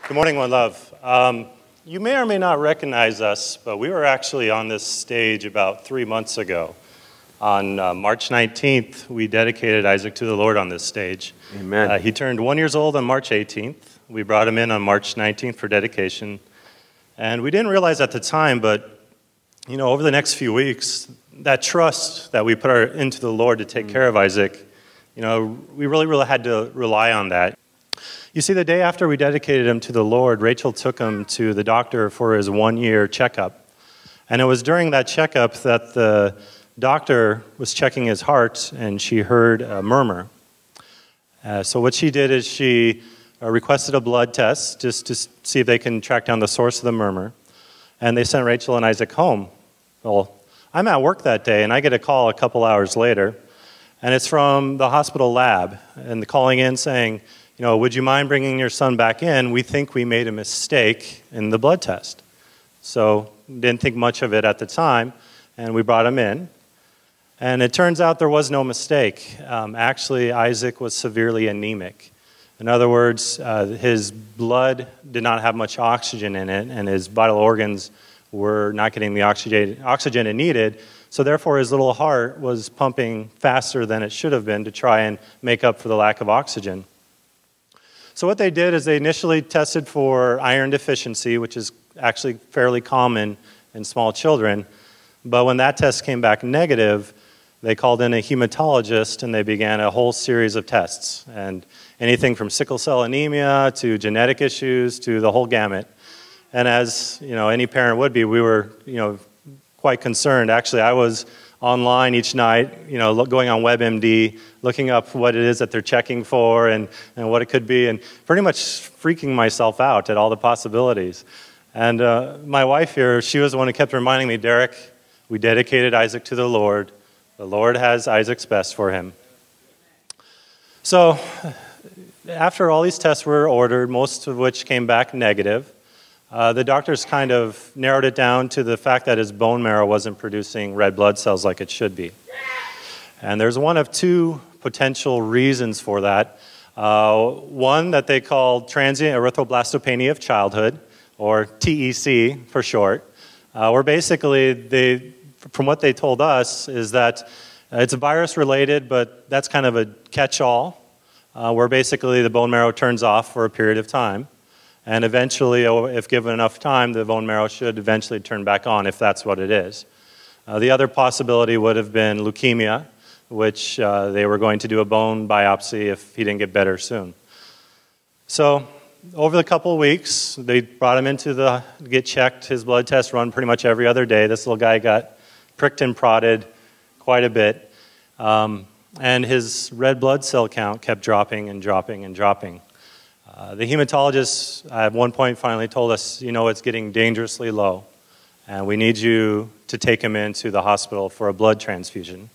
Good morning, one love. You may or may not recognize us, but we were actually on this stage about 3 months ago. On March 19th, we dedicated Isaac to the Lord on this stage. Amen. He turned 1 year old on March 18th. We brought him in on March 19th for dedication. And we didn't realize at the time, but over the next few weeks, that trust that we put into the Lord to take care of Isaac, we really had to rely on that. You see, the day after we dedicated him to the Lord, Rachel took him to the doctor for his 1-year checkup. And it was during that checkup that the doctor was checking his heart, and she heard a murmur. So what she did is she requested a blood test just to see if they can track down the source of the murmur. And they sent Rachel and Isaac home. Well, I'm at work that day, and I get a call a couple hours later, and it's from the hospital lab, and calling in saying, would you mind bringing your son back in? We think we made a mistake in the blood test. So didn't think much of it at the time, and we brought him in. And it turns out there was no mistake. Actually, Isaac was severely anemic. In other words, his blood did not have much oxygen in it, and his vital organs were not getting the oxygen it needed. So therefore, his little heart was pumping faster than it should have been to try and make up for the lack of oxygen. So what they did is they initially tested for iron deficiency, which is actually fairly common in small children. But when that test came back negative, they called in a hematologist and they began a whole series of tests. And anything from sickle cell anemia to genetic issues to the whole gamut. And as any parent would be, we were quite concerned. Actually, I was online each night, going on WebMD, looking up what it is that they're checking for and what it could be, and pretty much freaking myself out at all the possibilities. And my wife here, she was the one who kept reminding me, Derek, we dedicated Isaac to the Lord. The Lord has Isaac's best for him. So after all these tests were ordered, most of which came back negative, the doctors kind of narrowed it down to the fact that his bone marrow wasn't producing red blood cells like it should be. And there's one of two potential reasons for that. One that they called transient erythroblastopenia of childhood, or TEC for short, where basically, from what they told us, is that it's a virus related, but that's kind of a catch-all, where basically the bone marrow turns off for a period of time. And eventually, if given enough time, the bone marrow should eventually turn back on, if that's what it is. The other possibility would have been leukemia, which they were going to do a bone biopsy if he didn't get better soon. So over the couple of weeks, they brought him in to get checked. His blood test run pretty much every other day. This little guy got pricked and prodded quite a bit. And his red blood cell count kept dropping and dropping and dropping. The hematologist at one point finally told us, it's getting dangerously low, and we need you to take him into the hospital for a blood transfusion.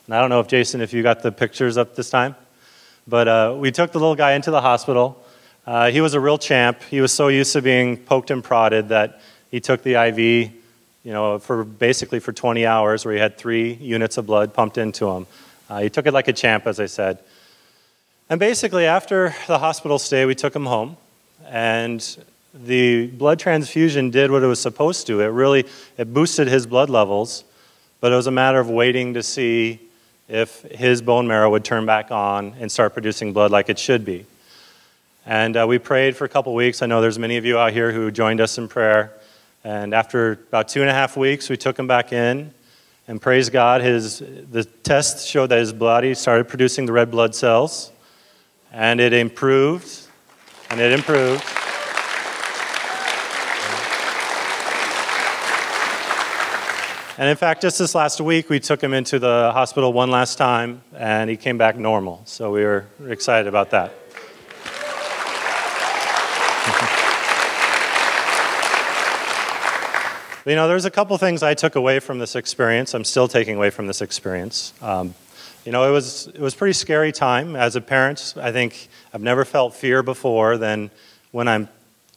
And I don't know if, Jason, if you got the pictures up this time, but we took the little guy into the hospital. He was a real champ. He was so used to being poked and prodded that he took the IV, basically for 20 hours, where he had 3 units of blood pumped into him. He took it like a champ, as I said. And basically, after the hospital stay, we took him home, and the blood transfusion did what it was supposed to. It boosted his blood levels, but it was a matter of waiting to see if his bone marrow would turn back on and start producing blood like it should be. And we prayed for a couple weeks. I know there's many of you out here who joined us in prayer. And after about 2.5 weeks, we took him back in, and praise God, the test showed that his body started producing the red blood cells. And it improved, and it improved. And in fact, just this last week, we took him into the hospital one last time, and he came back normal. So we were excited about that. There's a couple things I took away from this experience. I'm still taking away from this experience. It was a pretty scary time. As a parent, I think I've never felt fear before than when I'm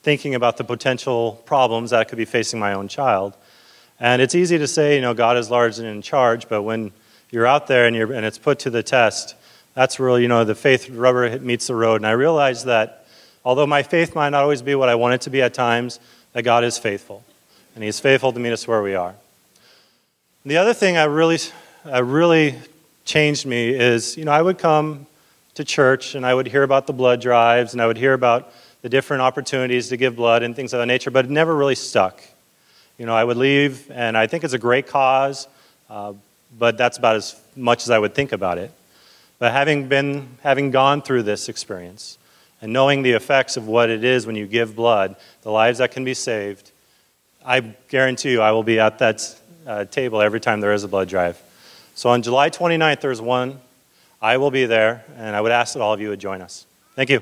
thinking about the potential problems that could be facing my own child. And it's easy to say, God is large and in charge, but when you're out there and it's put to the test, that's really, the faith rubber meets the road. And I realized that although my faith might not always be what I want it to be at times, that God is faithful. And He's faithful to meet us where we are. The other thing that really changed me is, I would come to church and I would hear about the blood drives and I would hear about the different opportunities to give blood and things of that nature, but it never really stuck. I would leave and I think it's a great cause, but that's about as much as I would think about it. But having gone through this experience and knowing the effects of what it is when you give blood, the lives that can be saved, I guarantee you I will be at that table every time there is a blood drive. So on July 29th, there's one. I will be there, and I would ask that all of you would join us. Thank you.